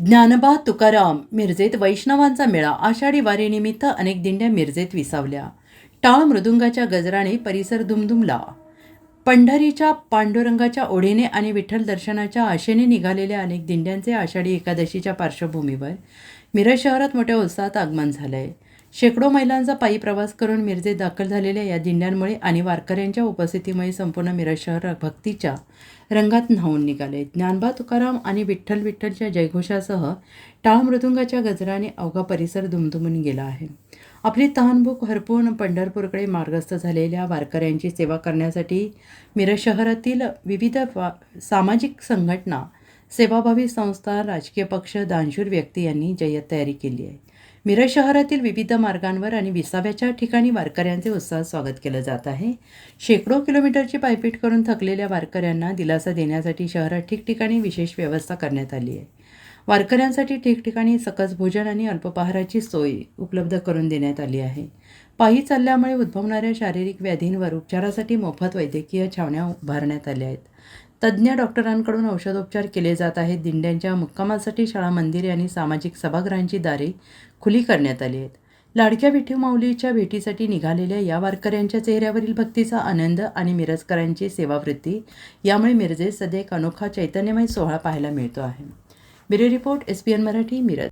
ज्ञानोबा तुकाराम मिरजेत वैष्णवांचा मेळा. आषाढी वारीनिमित्त अनेक दिंड्या मिरजेत विसावल्या. टाळ मृदुंगाच्या गजराने परिसर दुमदुमला. पंढरीच्या पांडुरंगाच्या ओढीने आणि विठ्ठल दर्शनाच्या आशेने निघालेल्या अनेक दिंड्यांचे आषाढी एकादशीच्या पार्श्वभूमीवर मिरज शहरात मोठ्या उत्साहात आगमन झालंय. शेकडो मैलांचा पायी प्रवास करून मिरजेत दाखल झालेल्या या दिंड्यांमुळे आणि वारकऱ्यांच्या उपस्थितीमुळे संपूर्ण मिरज शहर भक्तीच्या रंगात न्हावून निघाले. ज्ञानोबा तुकाराम आणि विठ्ठल विठ्ठलच्या जयघोषासह टाळ मृदुंगाच्या गजराने अवघा परिसर दुमदुमून गेला आहे. आपली तहानभूक हरपून पंढरपूरकडे मार्गस्थ झालेल्या वारकऱ्यांची सेवा करण्यासाठी मिरज शहरातील विविध सामाजिक संघटना, सेवाभावी संस्था, राजकीय पक्ष, दानशूर व्यक्ती यांनी जय्यत तयारी केली आहे. मिरज शहरातील विविध मार्गांवर आणि विसाव्याच्या ठिकाणी वारकऱ्यांचे उत्साहात स्वागत केलं जात आहे. शेकडो किलोमीटरची पायपीट करून थकलेल्या वारकऱ्यांना दिलासा देण्यासाठी शहरात ठिकठिकाणी विशेष व्यवस्था करण्यात आली आहे. वारकऱ्यांसाठी ठिकठिकाणी सकस भोजन आणि अल्पपहाराची सोय उपलब्ध करून देण्यात आली आहे. पायी चालल्यामुळे उद्भवणाऱ्या शारीरिक व्याधींवर उपचारासाठी मोफत वैद्यकीय छावण्या उभारण्यात आल्या आहेत. तज्ज्ञ डॉक्टरांकडून औषधोपचार केले जात आहेत. दिंड्यांच्या मुक्कामासाठी शाळा, मंदिरे आणि सामाजिक सभागृहांची दारे खुली करण्यात आली आहेत. लाडक्या विठू माऊलीच्या भेटीसाठी निघालेल्या या वारकऱ्यांच्या चेहऱ्यावरील भक्तीचा आनंद आणि मिरजकरांची सेवावृत्ती यामुळे मिरजेत सध्या एक अनोखा चैतन्यमय सोहळा पाहायला मिळतो आहे. Bureau report, SPN Marathi, Miraj.